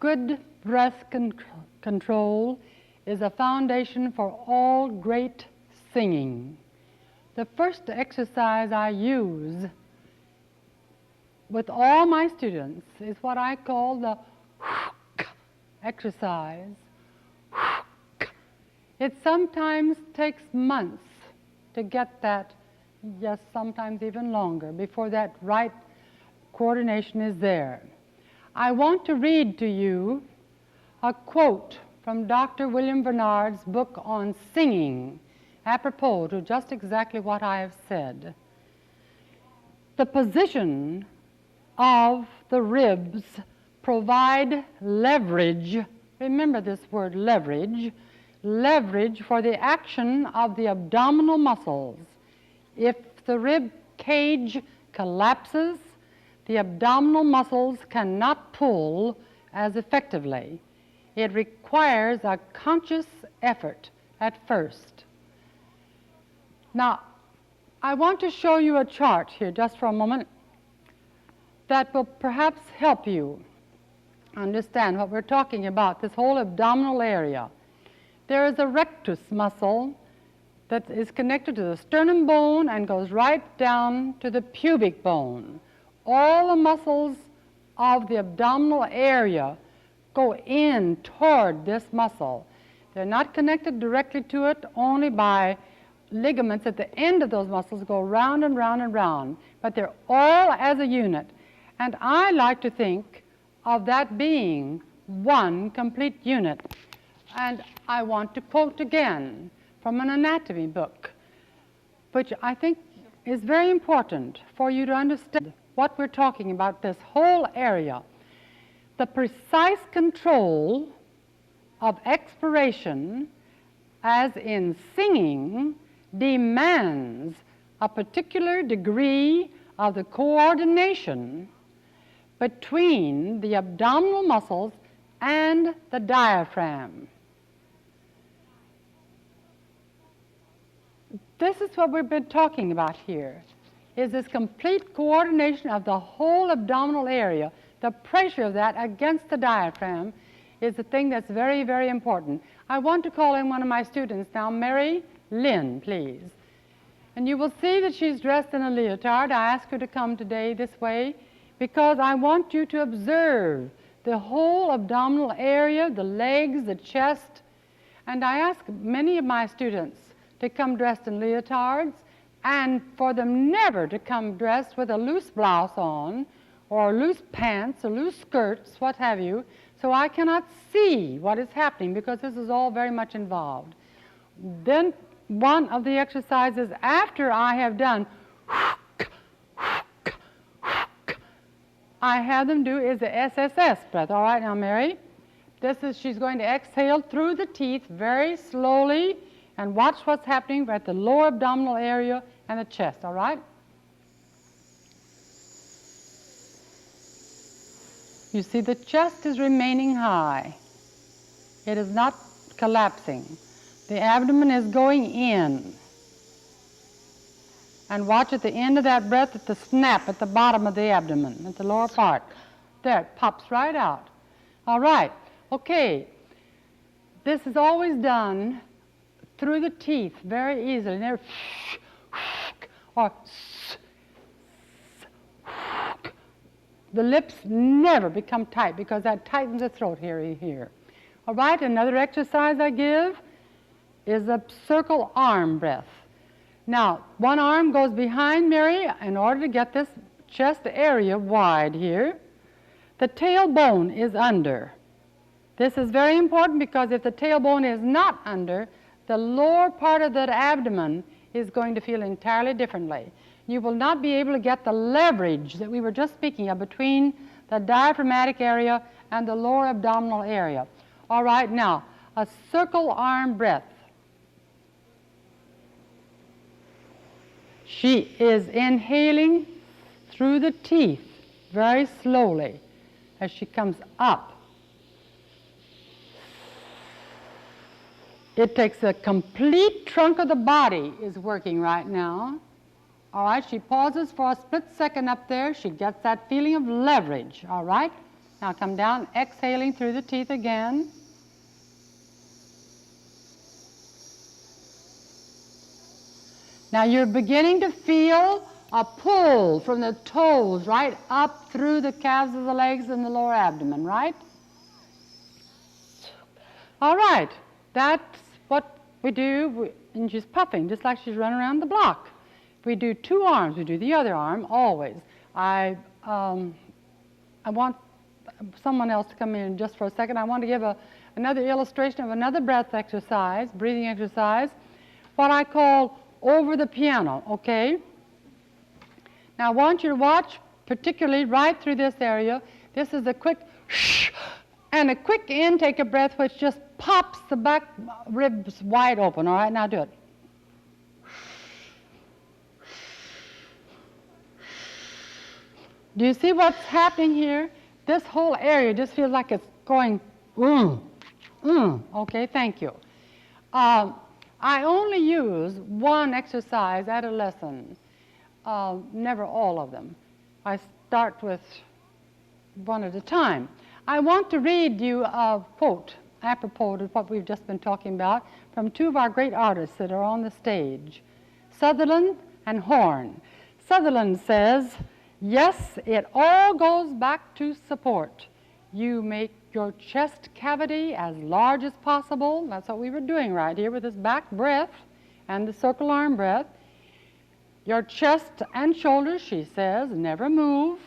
Good breath control is a foundation for all great singing. The first exercise I use with all my students is what I call the exercise. It sometimes takes months to get that, yes, sometimes even longer, before that right coordination is there. I want to read to you a quote from Dr. William Bernard's book on singing, apropos to just exactly what I have said. The position of the ribs provide leverage, remember this word leverage, leverage for the action of the abdominal muscles. If the rib cage collapses, the abdominal muscles cannot pull as effectively. It requires a conscious effort at first. Now, I want to show you a chart here just for a moment that will perhaps help you understand what we're talking about, this whole abdominal area. There is a rectus muscle that is connected to the sternum bone and goes right down to the pubic bone. All the muscles of the abdominal area go in toward this muscle. They're not connected directly to it, only by ligaments at the end of those muscles go round and round and round, but they're all as a unit. And I like to think of that being one complete unit. And I want to quote again from an anatomy book, which I think is very important for you to understand what we're talking about, this whole area. The precise control of expiration, as in singing, demands a particular degree of the coordination between the abdominal muscles and the diaphragm. This is what we've been talking about here, is this complete coordination of the whole abdominal area. The pressure of that against the diaphragm is the thing that's very, very important. I want to call in one of my students now, Mary Lynn, please. And you will see that she's dressed in a leotard. I asked her to come today this way because I want you to observe the whole abdominal area, the legs, the chest. And I ask many of my students to come dressed in leotards, and for them never to come dressed with a loose blouse on, or loose pants, or loose skirts, what have you, so I cannot see what is happening because this is all very much involved. Then one of the exercises after I have done, I have them do is the SSS breath. All right, now Mary, she's going to exhale through the teeth very slowly, and watch what's happening at the lower abdominal area and the chest, all right? You see, the chest is remaining high. It is not collapsing. The abdomen is going in. And watch at the end of that breath at the snap at the bottom of the abdomen, at the lower part. There, it pops right out. All right, okay. This is always done through the teeth very easily. Never or the lips never become tight because that tightens the throat here. All right, another exercise I give is a circle arm breath. Now, one arm goes behind Mary in order to get this chest area wide here. The tailbone is under. This is very important because if the tailbone is not under, the lower part of that abdomen is going to feel entirely differently. You will not be able to get the leverage that we were just speaking of between the diaphragmatic area and the lower abdominal area. All right, now, a circle arm breath. She is inhaling through the teeth very slowly as she comes up. It takes a complete trunk of the body is working right now. All right, she pauses for a split second up there. She gets that feeling of leverage, all right? Now come down, exhaling through the teeth again. Now you're beginning to feel a pull from the toes right up through the calves of the legs and the lower abdomen, right? All right, that's what we do, and she's puffing just like she's running around the block. If we do two arms, we do the other arm always. I want someone else to come in just for a second. I want to give another illustration of another breath exercise, breathing exercise, what I call over the piano, okay? Now I want you to watch particularly right through this area. This is a quick shh and a quick intake of breath which just pops the back ribs wide open. All right, now do it. Do you see what's happening here? This whole area just feels like it's going, okay, thank you. I only use one exercise at a lesson, never all of them. I start with one at a time. I want to read you a quote, apropos of what we've just been talking about, from two of our great artists that are on the stage, Sutherland and Horn. Sutherland says, "Yes, it all goes back to support. You make your chest cavity as large as possible." That's what we were doing right here with this back breath and the circle arm breath. Your chest and shoulders, she says, never move.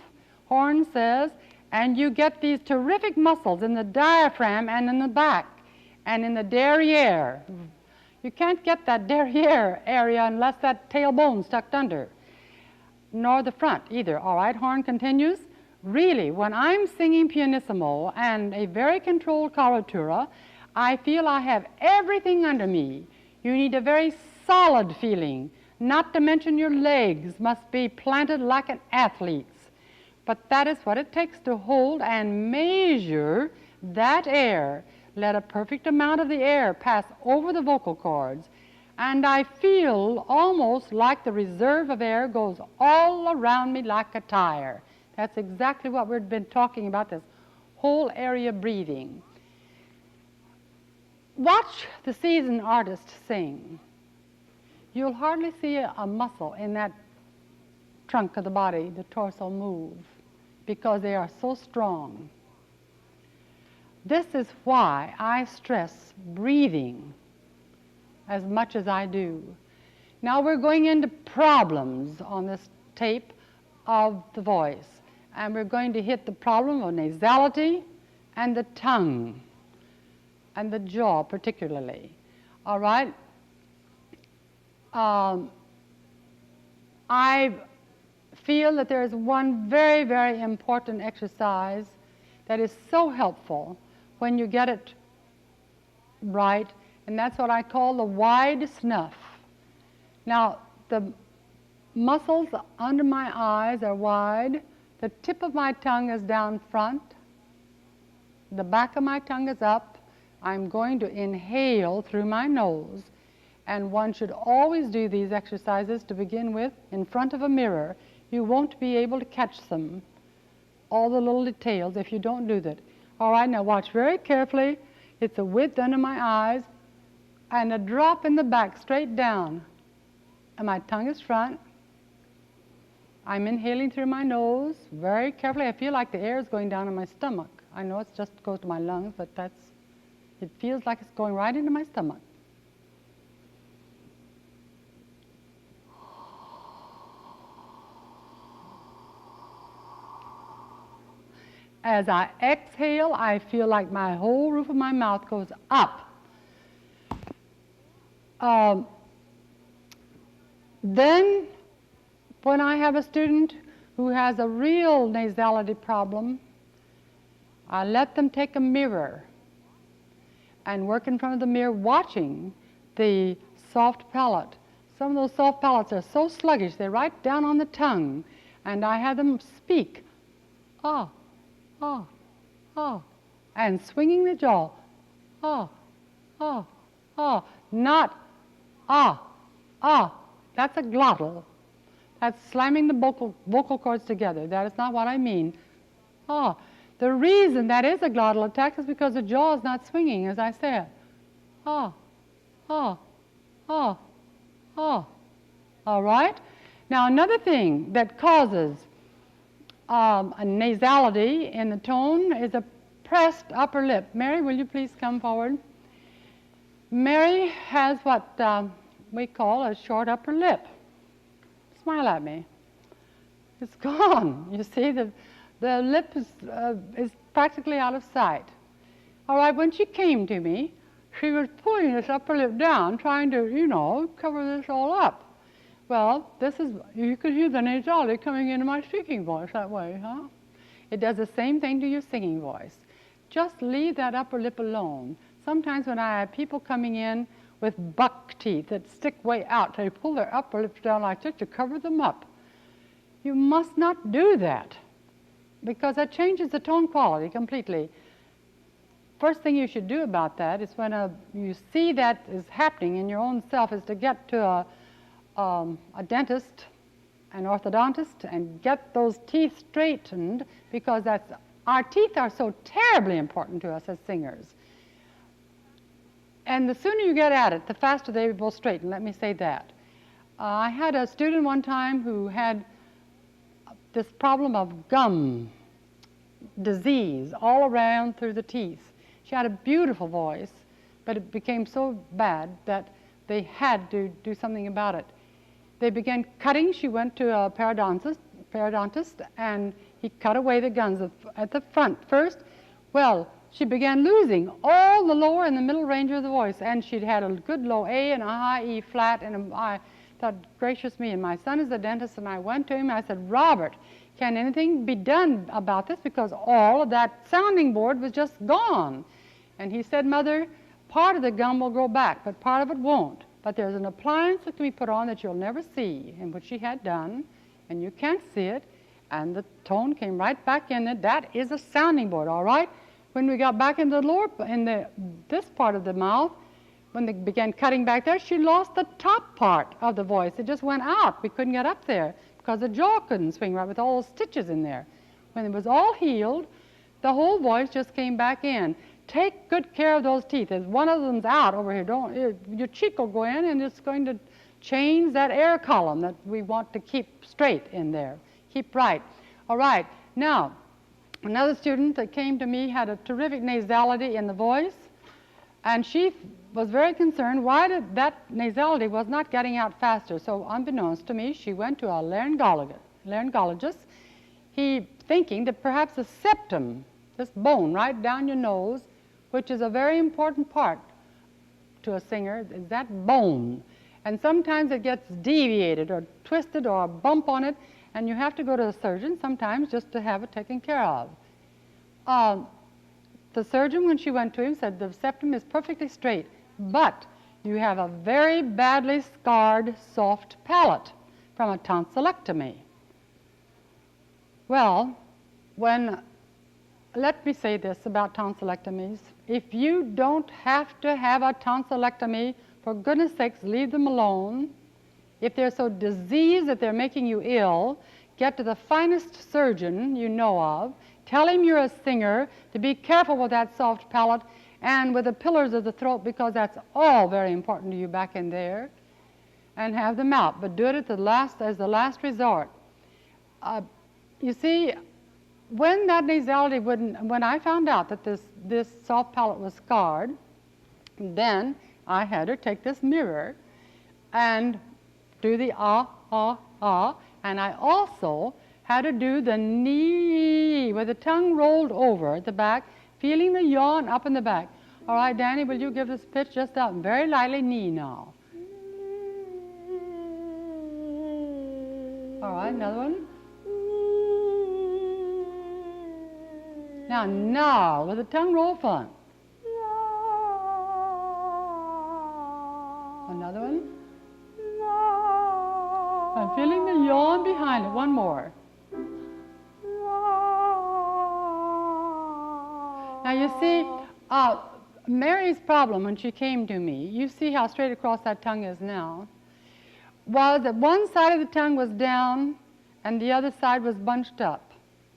Horn says, and you get these terrific muscles in the diaphragm and in the back and in the derriere. You can't get that derriere area unless that tailbone's tucked under, nor the front either. All right, Horn continues. Really, when I'm singing pianissimo and a very controlled coloratura, I feel I have everything under me. You need a very solid feeling, not to mention your legs must be planted like an athlete's. But that is what it takes to hold and measure that air. Let a perfect amount of the air pass over the vocal cords, and I feel almost like the reserve of air goes all around me like a tire. That's exactly what we've been talking about, this whole area breathing. Watch the seasoned artist sing. You'll hardly see a muscle in that trunk of the body, the torso, move, because they are so strong. This is why I stress breathing as much as I do. Now we're going into problems on this tape of the voice, and we're going to hit the problem of nasality and the tongue and the jaw particularly. All right? I feel that there is one very, very important exercise that is so helpful when you get it right, and that's what I call the wide snuff. Now, the muscles under my eyes are wide, the tip of my tongue is down front, the back of my tongue is up. I'm going to inhale through my nose, and one should always do these exercises to begin with in front of a mirror. You won't be able to catch them, all the little details, if you don't do that. All right, now watch very carefully. It's a width under my eyes and a drop in the back, straight down. And my tongue is front. I'm inhaling through my nose very carefully. I feel like the air is going down in my stomach. I know it just goes to my lungs, but it feels like it's going right into my stomach. As I exhale, I feel like my whole roof of my mouth goes up. Then, when I have a student who has a real nasality problem, I let them take a mirror and work in front of the mirror watching the soft palate. Some of those soft palates are so sluggish, they're right down on the tongue, and I have them speak, ah, ah, ah, and swinging the jaw, ah, ah, ah, not ah, ah. That's a glottal. That's slamming the vocal cords together. That is not what I mean. Ah, The reason that is a glottal attack is because the jaw is not swinging, as I said. Ah, ah, ah, ah. All right? Now, another thing that causes a nasality in the tone is a pressed upper lip. Mary, will you please come forward? Mary has what we call a short upper lip. Smile at me. It's gone. You see, the lip is practically out of sight. All right, when she came to me, she was pulling this upper lip down, trying to, you know, cover this all up. Well, this is, you could hear the nasality coming into my speaking voice that way, huh? It does the same thing to your singing voice. Just leave that upper lip alone. Sometimes when I have people coming in with buck teeth that stick way out, they pull their upper lips down like this to cover them up. You must not do that, because that changes the tone quality completely. First thing you should do about that is when you see that is happening in your own self is to get to a dentist, an orthodontist, and get those teeth straightened, because our teeth are so terribly important to us as singers. And the sooner you get at it, the faster they will straighten, let me say that. I had a student one time who had this problem of gum disease all around through the teeth. She had a beautiful voice, but it became so bad that they had to do something about it. They began cutting. She went to a periodontist, and he cut away the gums at the front first. Well, she began losing all the lower and the middle range of the voice, and she'd had a good low A and a high E flat, and I thought, gracious me, and my son is a dentist, and I went to him, and I said, Robert, can anything be done about this, because all of that sounding board was just gone? And he said, Mother, part of the gum will grow back, but part of it won't. But there's an appliance that can be put on that you'll never see, and which she had done, and you can't see it, and the tone came right back in it. That is a sounding board, all right? When we got back into the lower, this part of the mouth, when they began cutting back there, she lost the top part of the voice. It just went out. We couldn't get up there because the jaw couldn't swing right with all those stitches in there. When it was all healed, the whole voice just came back in. Take good care of those teeth. If one of them's out over here, your cheek will go in, and it's going to change that air column that we want to keep straight in there, keep right. All right, now, another student that came to me had a terrific nasality in the voice, and she was very concerned why that nasality was not getting out faster. So unbeknownst to me, she went to a laryngologist, he thinking that perhaps the septum, this bone right down your nose, which is a very important part to a singer, is that bone. And sometimes it gets deviated or twisted or a bump on it, and you have to go to a surgeon sometimes just to have it taken care of. The surgeon, when she went to him, said the septum is perfectly straight, but you have a very badly scarred soft palate from a tonsillectomy. Well, let me say this about tonsillectomies. If you don't have to have a tonsillectomy, for goodness sakes, leave them alone. If they're so diseased that they're making you ill, get to the finest surgeon you know of. Tell him you're a singer, to be careful with that soft palate and with the pillars of the throat, because that's all very important to you back in there, and have them out. But do it as the last resort. You see, when that nasality when I found out that this soft palate was scarred, then I had her take this mirror and do the ah, ah, ah, and I also had her do the knee with the tongue rolled over at the back, feeling the yawn up in the back. All right, Danny, will you give this pitch just out very lightly, knee now. All right, another one. Now, with the tongue roll front. Another one. I'm feeling the yawn behind it. One more. Now you see, Mary's problem when she came to me, you see how straight across that tongue is now, was that one side of the tongue was down and the other side was bunched up.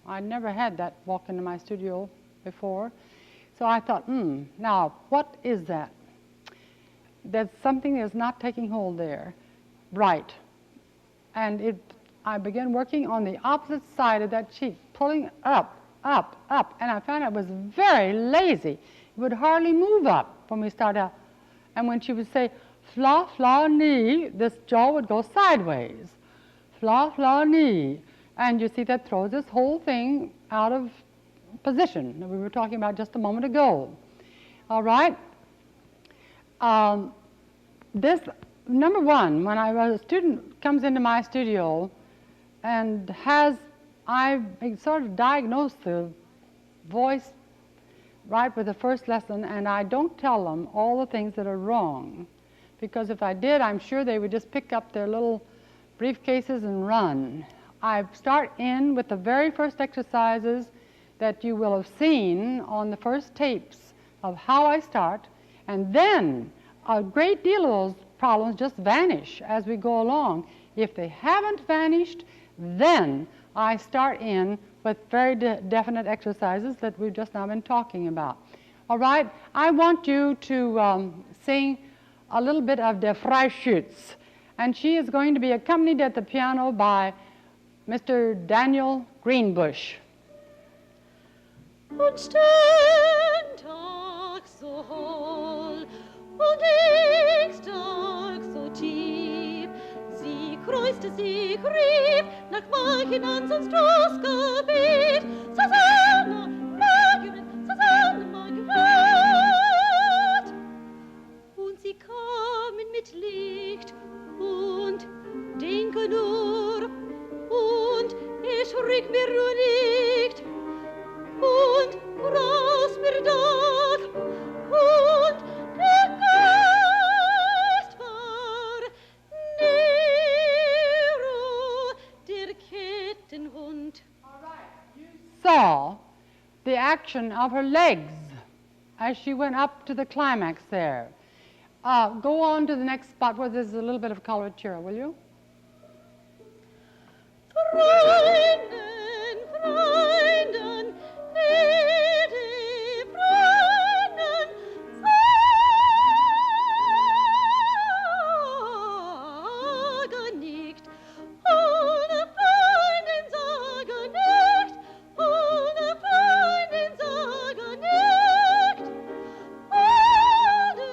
I'd never had that walk into my studio before. So I thought, now what is that? There's something that's not taking hold there. Right. And I began working on the opposite side of that cheek, pulling up, up, up. And I found it was very lazy. It would hardly move up when we started out. And when she would say, fla, fla, knee, this jaw would go sideways. Fla, fla, knee. And you see that throws this whole thing out of position that we were talking about just a moment ago. All right? This, number one, when a student comes into my studio and I've sort of diagnosed the voice right with the first lesson, and I don't tell them all the things that are wrong, because if I did, I'm sure they would just pick up their little briefcases and run. I start in with the very first exercises that you will have seen on the first tapes of how I start, and then a great deal of those problems just vanish as we go along. If they haven't vanished, then I start in with very definite exercises that we've just now been talking about. All right, I want you to sing a little bit of Der Freischütz, and she is going to be accompanied at the piano by Mr. Daniel Greenbush. Und stehn Tag so hohl und X-Tag so tief, sie kreuzte, sie rief nach Machinans und Stoßgebiet. Susanna Margaret, Susanna Margaret. Und sie kamen mit Licht und Denken nur, und schrieg mir nur nicht, und graus mir Tag, und der Geist war Nero, der Kettenhund. Saw the action of her legs as she went up to the climax there. Go on to the next spot where there's a little bit of coloratura, will you? Freunden, Freunden, Ede, Freunden, sage nicht, ohne Freunden sage nicht, ohne Freunden sage nicht, ohne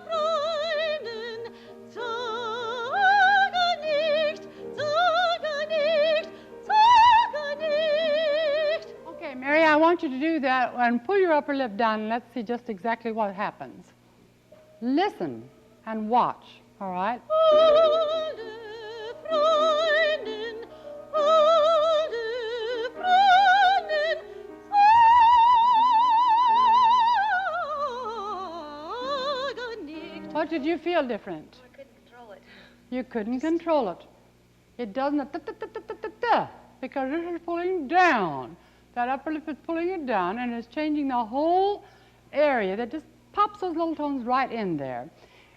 Freunden sage nicht, sage nicht, sage nicht. Okay, Mary, I want you to do that and pull your upper lip down and let's see just exactly what happens. Listen and watch, all right? Alle Freunden, sage nicht. What did you feel different? I couldn't control it. You couldn't control it. It doesn't because this is pulling down. That upper lip is pulling it down and it's changing the whole area that just pops those little tones right in there.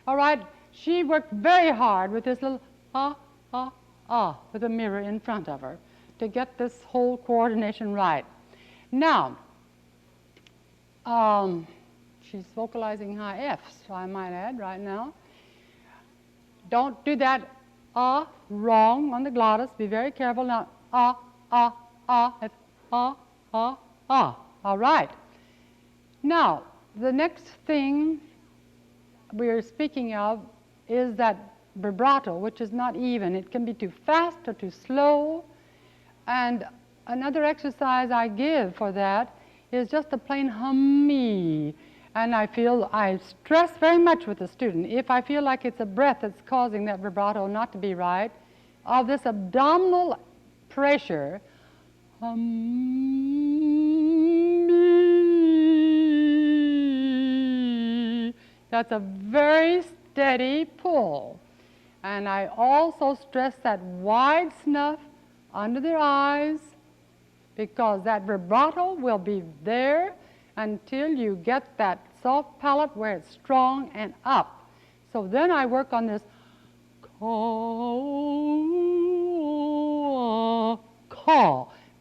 All right, she worked very hard with this little with a mirror in front of her to get this whole coordination right. Now, she's vocalizing high Fs, so I might add right now. Don't do that wrong on the glottis. Be very careful now. It's all right. Now, the next thing we are speaking of is that vibrato, which is not even. It can be too fast or too slow. And another exercise I give for that is just a plain hum-me. And I stress very much with the student, if I feel like it's a breath that's causing that vibrato not to be right, of this abdominal pressure, hum-me. That's a very steady pull. And I also stress that wide snuff under their eyes, because that vibrato will be there until you get that soft palate where it's strong and up. So then I work on this caw.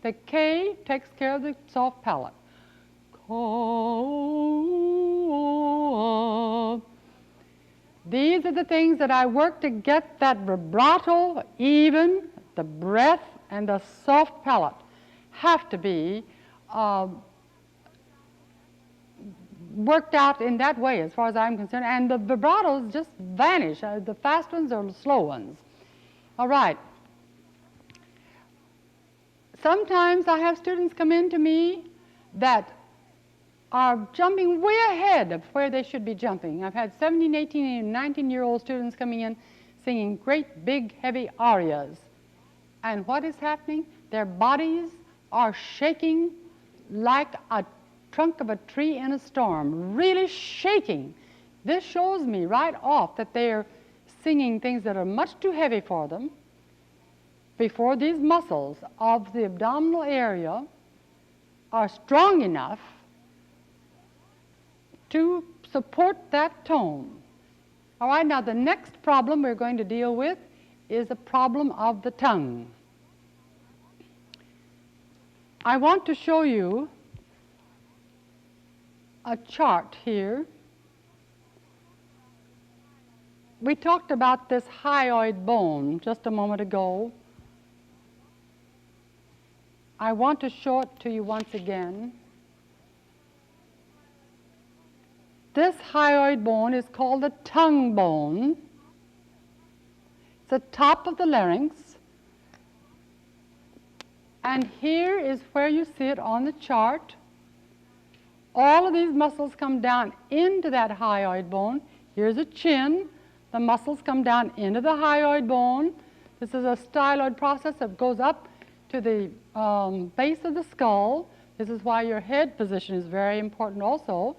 The K takes care of the soft palate. Ka. These are the things that I work to get that vibrato even, the breath and the soft palate have to be worked out in that way as far as I'm concerned, and the vibratos just vanish, the fast ones or the slow ones. All right. Sometimes I have students come in to me that are jumping way ahead of where they should be jumping. I've had 17, 18, and 19-year-old students coming in singing great, big, heavy arias. And what is happening? Their bodies are shaking like a trunk of a tree in a storm, really shaking. This shows me right off that they're singing things that are much too heavy for them before these muscles of the abdominal area are strong enough to support that tone. All right, now the next problem we're going to deal with is the problem of the tongue. I want to show you a chart here. We talked about this hyoid bone just a moment ago. I want to show it to you once again. This hyoid bone is called the tongue bone. It's the top of the larynx. And here is where you see it on the chart. All of these muscles come down into that hyoid bone. Here's a chin. The muscles come down into the hyoid bone. This is a styloid process that goes up to the base of the skull. This is why your head position is very important also.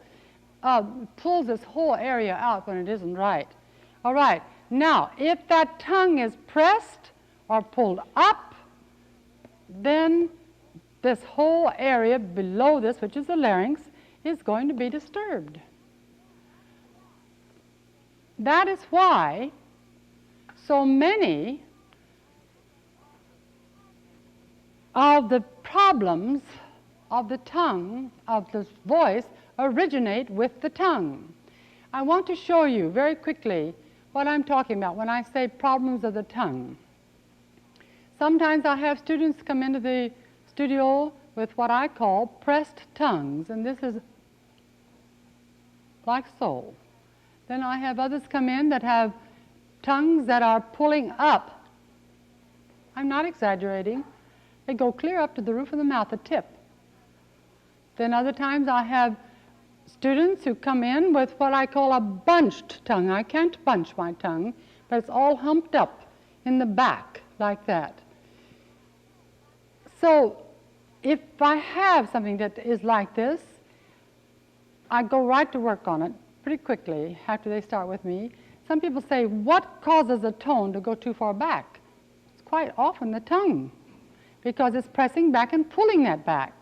Pulls this whole area out when it isn't right. All right. Now, if that tongue is pressed or pulled up, then this whole area below this, which is the larynx, is going to be disturbed. That is why so many of the problems of the tongue, of the voice, originate with the tongue. I want to show you very quickly what I'm talking about when I say problems of the tongue. Sometimes I have students come into the studio with what I call pressed tongues, and this is like so. Then I have others come in that have tongues that are pulling up. I'm not exaggerating. They go clear up to the roof of the mouth, the tip. Then other times I have students who come in with what I call a bunched tongue. I can't bunch my tongue, but it's all humped up in the back like that. So if I have something that is like this, I go right to work on it pretty quickly after they start with me. Some people say, what causes a tone to go too far back? It's quite often the tongue, because it's pressing back and pulling that back.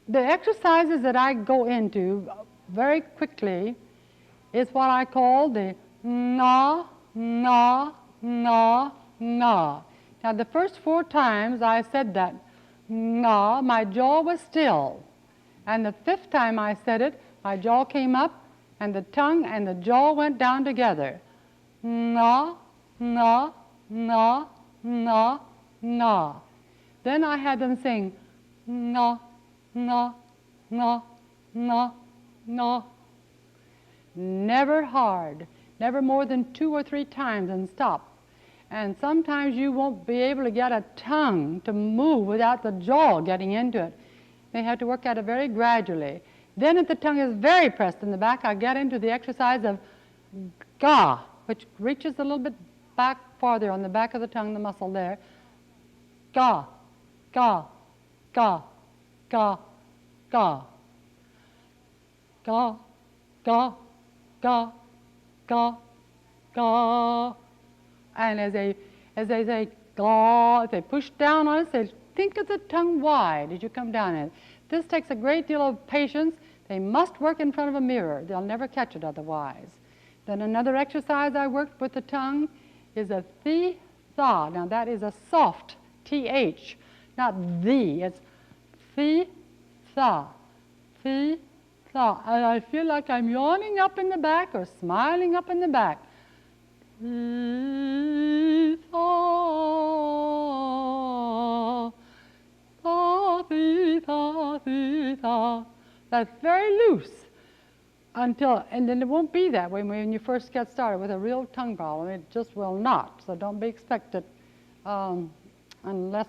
The exercises that I go into very quickly is what I call the na, na, na, na. Now the first 4 times I said that na, my jaw was still. And the 5th time I said it, my jaw came up and the tongue and the jaw went down together. Na, na, na, na, na. Then I had them sing na, na, na, na, na. Never hard, never more than 2 or 3 times and stop. And sometimes you won't be able to get a tongue to move without the jaw getting into it. They have to work at it very gradually. Then if the tongue is very pressed in the back, I get into the exercise of ga, which reaches a little bit back farther on the back of the tongue, the muscle there. Ga, ga, ga, ga, ga. Ga, ga, ga, ga, ga. And as they say ga, if they push down on it, say, think of the tongue wide as you come down in it. This takes a great deal of patience. They must work in front of a mirror. They'll never catch it otherwise. Then another exercise I worked with the tongue is a thi, tha. Now that is a soft TH, not the. It's thi, tha, thi, tha. And I feel like I'm yawning up in the back or smiling up in the back. Thi, tha, tha, thi, tha, thi, tha. That's very loose. And then it won't be that way when you first get started with a real tongue problem. It just will not. So don't be expected unless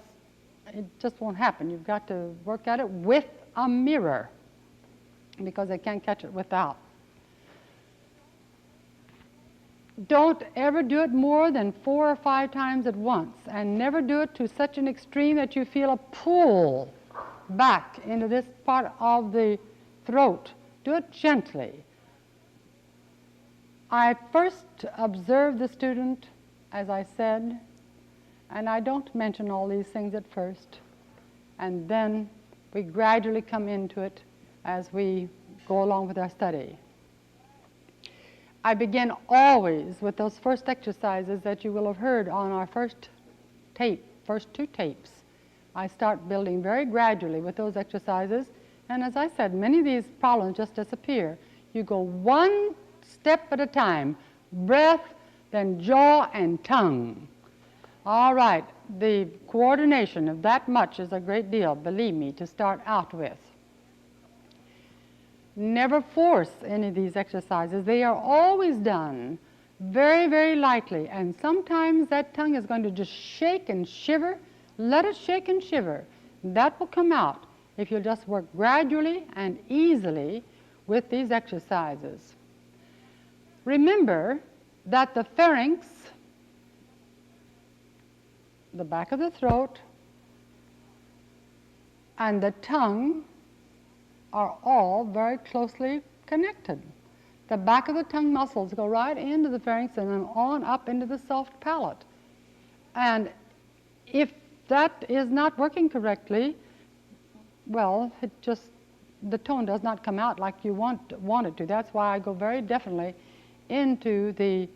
it just won't happen. You've got to work at it with a mirror because they can't catch it without. Don't ever do it more than 4 or 5 times at once, and never do it to such an extreme that you feel a pull back into this part of the throat. Do it gently. I first observe the student, as I said, and I don't mention all these things at first, and then we gradually come into it as we go along with our study. I begin always with those first exercises that you will have heard on our first 2 tapes. I start building very gradually with those exercises. And as I said, many of these problems just disappear. You go one step at a time, breath, then jaw and tongue. All right, the coordination of that much is a great deal, believe me, to start out with. Never force any of these exercises. They are always done very, very lightly, and sometimes that tongue is going to just shake and shiver. Let it shake and shiver. That will come out if you'll just work gradually and easily with these exercises. Remember that the pharynx, the back of the throat, and the tongue are all very closely connected. The back of the tongue muscles go right into the pharynx and then on up into the soft palate. And if that is not working correctly, well, the tone does not come out like you want it to. That's why I go very definitely into the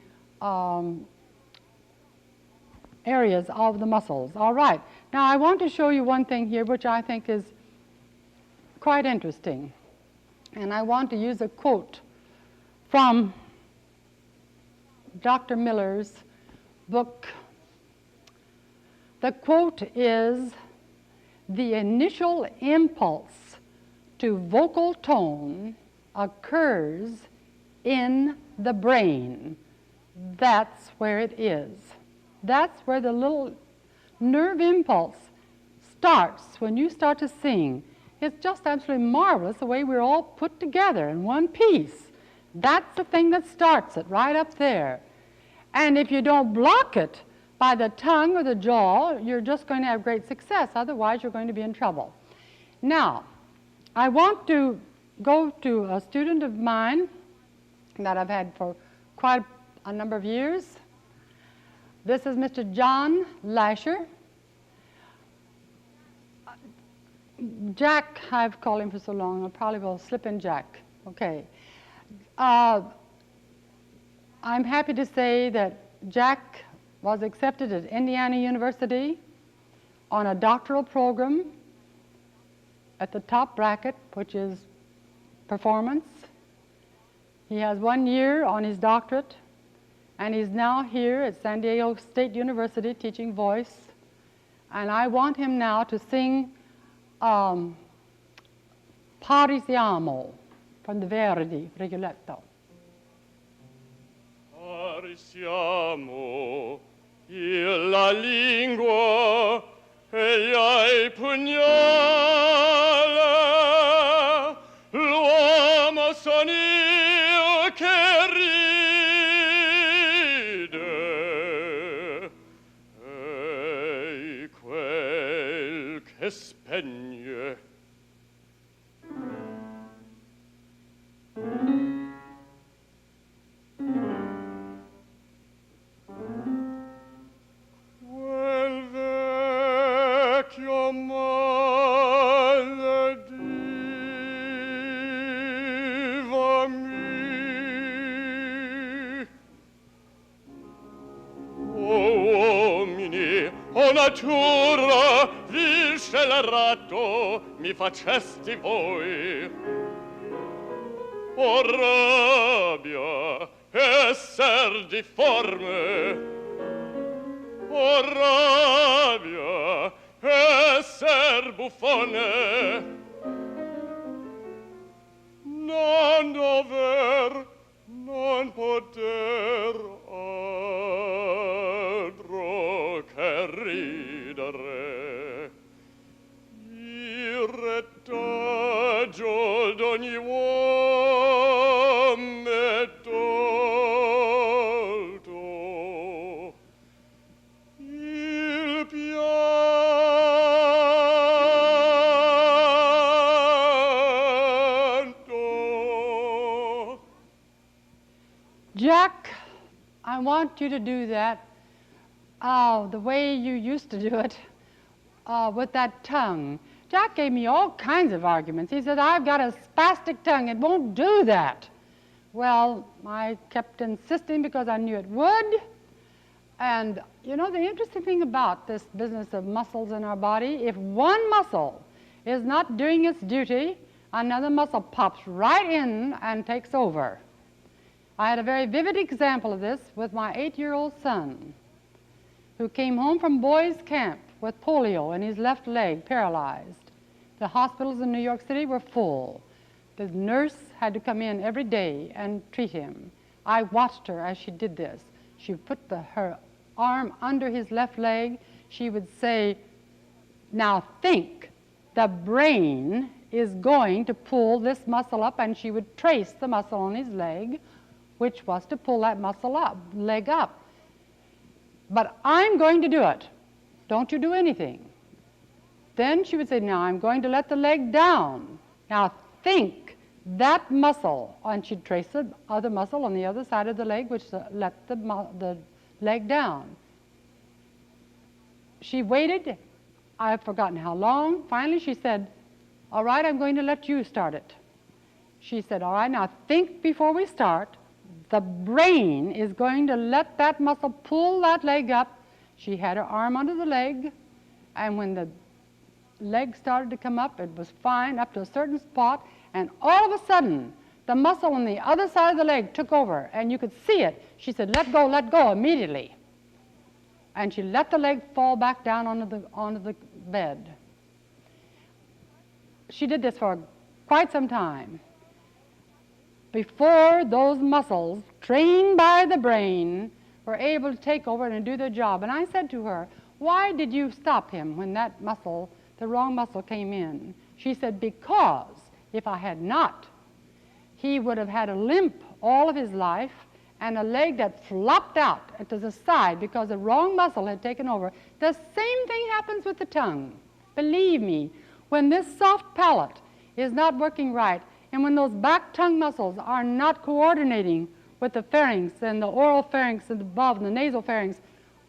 areas of the muscles. All right. Now I want to show you one thing here which I think is quite interesting. And I want to use a quote from Dr. Miller's book. The quote is, "The initial impulse to vocal tone occurs in the brain." That's where it is. That's where the little nerve impulse starts when you start to sing. It's just absolutely marvelous the way we're all put together in one piece. That's the thing that starts it right up there. And if you don't block it by the tongue or the jaw, you're just going to have great success. Otherwise, you're going to be in trouble. Now, I want to go to a student of mine that I've had for quite a number of years. This is Mr. John Lasher. Jack, I've called him for so long, I probably will slip in Jack. Okay. I'm happy to say that Jack was accepted at Indiana University on a doctoral program at the top bracket, which is performance. He has 1 year on his doctorate, and he's now here at San Diego State University teaching voice. And I want him now to sing Parisiamo from the Verdi Rigoletto. Parisiamo, la lingua e il pugnale, l'uomo son io che ride, e quel che spegne. Quel vecchio maledivami, o uomini, o o natura, vil scelerato, mi facesti voi. O rabbia, esser difforme, o rabbia, esser buffone, non dover, non poter altro che ridere. Il retaggio d'ogni uomo è tolto, il pianto. Jack, I want you to do that the way you used to do it with that tongue. Jack gave me all kinds of arguments. He said, I've got a spastic tongue. It won't do that. Well, I kept insisting because I knew it would. And, you know, the interesting thing about this business of muscles in our body, if one muscle is not doing its duty, another muscle pops right in and takes over. I had a very vivid example of this with my 8-year-old son, who came home from boys' camp with polio in his left leg, paralyzed. The hospitals in New York City were full. The nurse had to come in every day and treat him. I watched her as she did this. She put her arm under his left leg. She would say, now think, the brain is going to pull this muscle up, and she would trace the muscle on his leg, which was to pull that muscle up, leg up. But I'm going to do it. Don't you do anything. Then she would say, now I'm going to let the leg down. Now think that muscle, and she'd trace the other muscle on the other side of the leg, which let the leg down. She waited, I've forgotten how long. Finally she said, all right, I'm going to let you start it. She said, all right, now think before we start. The brain is going to let that muscle pull that leg up. She had her arm under the leg, and when the leg started to come up, it was fine up to a certain spot, and all of a sudden, the muscle on the other side of the leg took over, and you could see it. She said, let go, immediately. And she let the leg fall back down onto the bed. She did this for quite some time before those muscles, trained by the brain, were able to take over and do their job. And I said to her, why did you stop him when that muscle, the wrong muscle, came in? She said, because if I had not, he would have had a limp all of his life and a leg that flopped out to the side because the wrong muscle had taken over. The same thing happens with the tongue. Believe me, when this soft palate is not working right, and when those back tongue muscles are not coordinating with the pharynx and the oral pharynx and above and the nasal pharynx,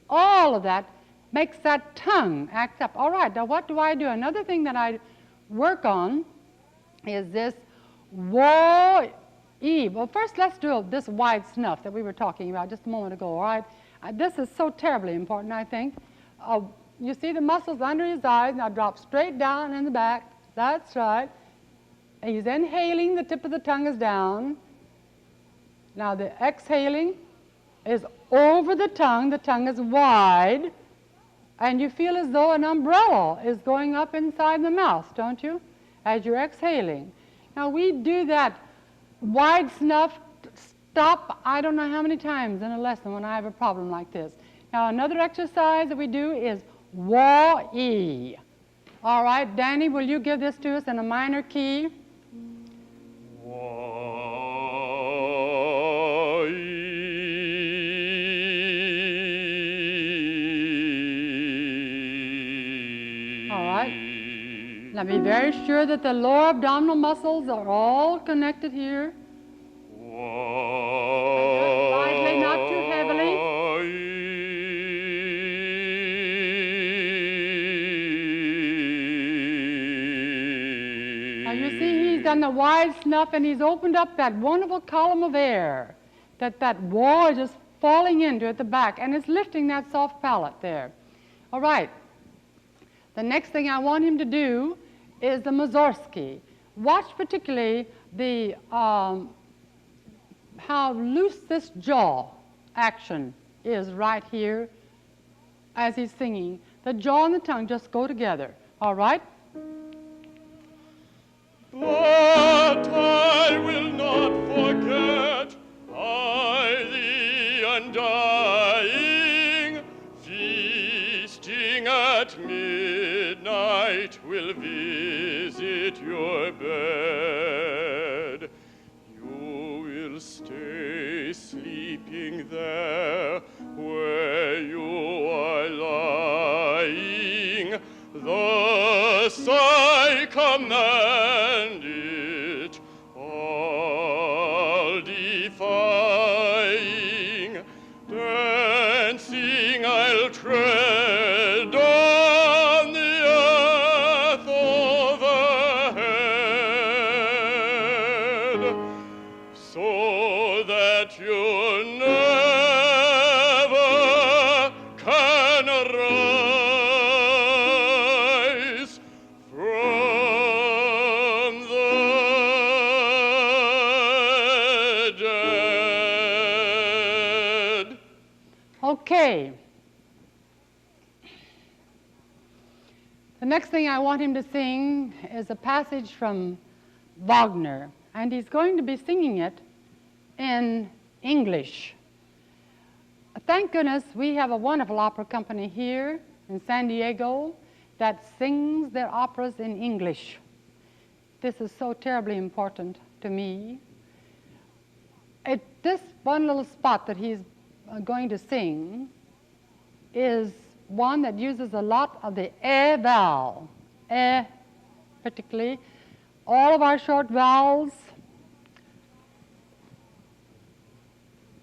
all of that makes that tongue act up. All right, now what do I do? Another thing that I work on is this wo-e. Well, first let's do this wide snuff that we were talking about just a moment ago, all right? This is so terribly important, I think. You see the muscles under his eyes, now drop straight down in the back. That's right. He's inhaling, the tip of the tongue is down. Now the exhaling is over the tongue is wide, and you feel as though an umbrella is going up inside the mouth, don't you, as you're exhaling. Now we do that wide snuff, stop, I don't know how many times in a lesson when I have a problem like this. Now another exercise that we do is wo-e. All right, Danny, will you give this to us in a minor key? Now be very sure that the lower abdominal muscles are all connected here. Slightly, not too heavily. Now you see he's done the wide snuff and he's opened up that wonderful column of air that wall is just falling into at the back, and it's lifting that soft palate there. All right. The next thing I want him to do is the Mussorgsky. Watch particularly the how loose this jaw action is right here as he's singing. The jaw and the tongue just go together. All right? But I will not forget, I the undying, feasting at midnight will visit your bed. You will stay sleeping there where you are lying. Thus I command it, all defying. Dancing I'll tread on the earth overhead, so that you never can rise from the dead. Okay. The next thing I want him to sing is a passage from Wagner, and he's going to be singing it in English. Thank goodness we have a wonderful opera company here in San Diego that sings their operas in English. This is so terribly important to me. This one little spot that he's going to sing is one that uses a lot of the eh vowel, eh particularly. All of our short vowels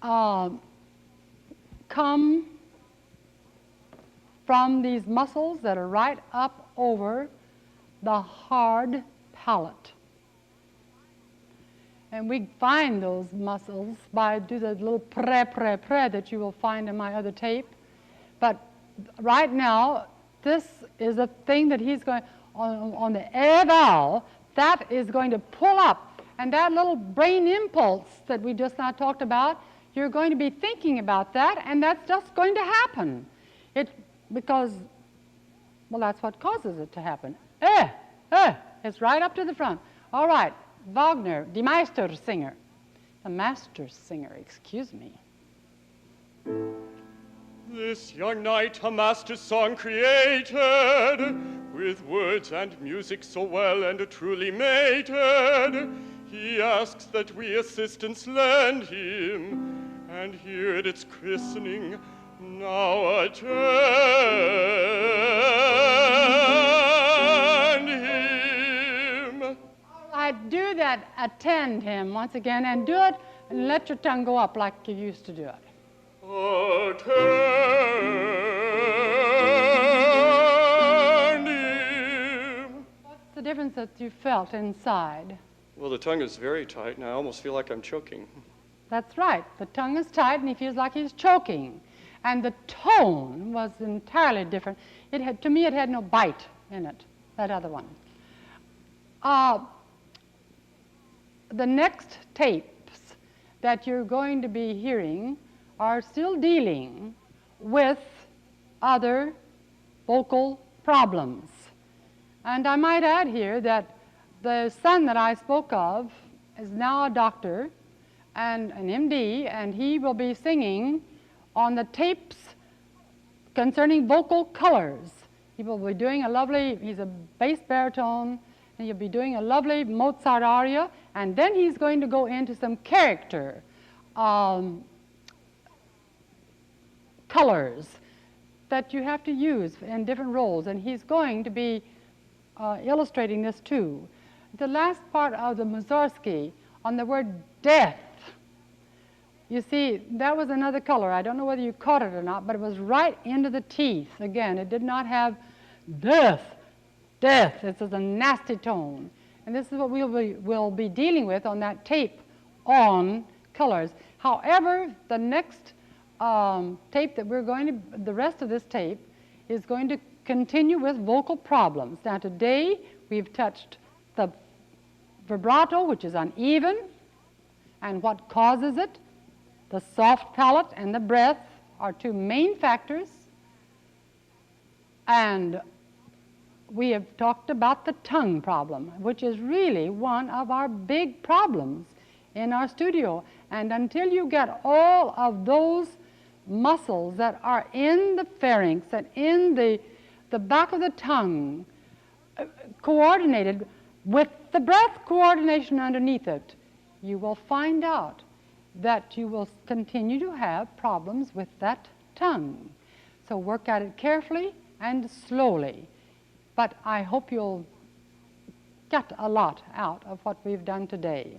come from these muscles that are right up over the hard palate. And we find those muscles by do the little pre that you will find in my other tape. But right now, this is a thing that he's going, on the eh vowel, that is going to pull up. And that little brain impulse that we just now talked about, you're going to be thinking about that, and that's just going to happen. Because, well, that's what causes it to happen. It's right up to the front. All right, Wagner, die Meistersinger. The master singer, excuse me. This young knight a master song created, with words and music so well and truly mated. He asks that we assistance lend him, and here at its christening now attend him. All right, do that, attend him once again, and do it, and let your tongue go up like you used to do it. Attend him. What's the difference that you felt inside? Well, the tongue is very tight, and I almost feel like I'm choking. That's right. The tongue is tight, and he feels like he's choking. And the tone was entirely different. To me, it had no bite in it, that other one. The next tapes that you're going to be hearing are still dealing with other vocal problems. And I might add here that the son that I spoke of is now a doctor and an MD, and he will be singing on the tapes concerning vocal colors. He will be doing a lovely, he's a bass baritone, and he'll be doing a lovely Mozart aria, and then he's going to go into some character colors that you have to use in different roles, and he's going to be illustrating this too. The last part of the Mussorgsky on the word death, you see, that was another color. I don't know whether you caught it or not, but it was right into the teeth. Again, it did not have death, death. This is a nasty tone. And this is what we'll be dealing with on that tape on colors. However, the next tape that we're going to, the rest of this tape is going to continue with vocal problems. Now today we've touched the vibrato, which is uneven, and what causes it. The soft palate and the breath are two main factors. And we have talked about the tongue problem, which is really one of our big problems in our studio. And until you get all of those muscles that are in the pharynx and in the back of the tongue coordinated with the breath coordination underneath it, you will find out that you will continue to have problems with that tongue. So work at it carefully and slowly. But I hope you'll get a lot out of what we've done today.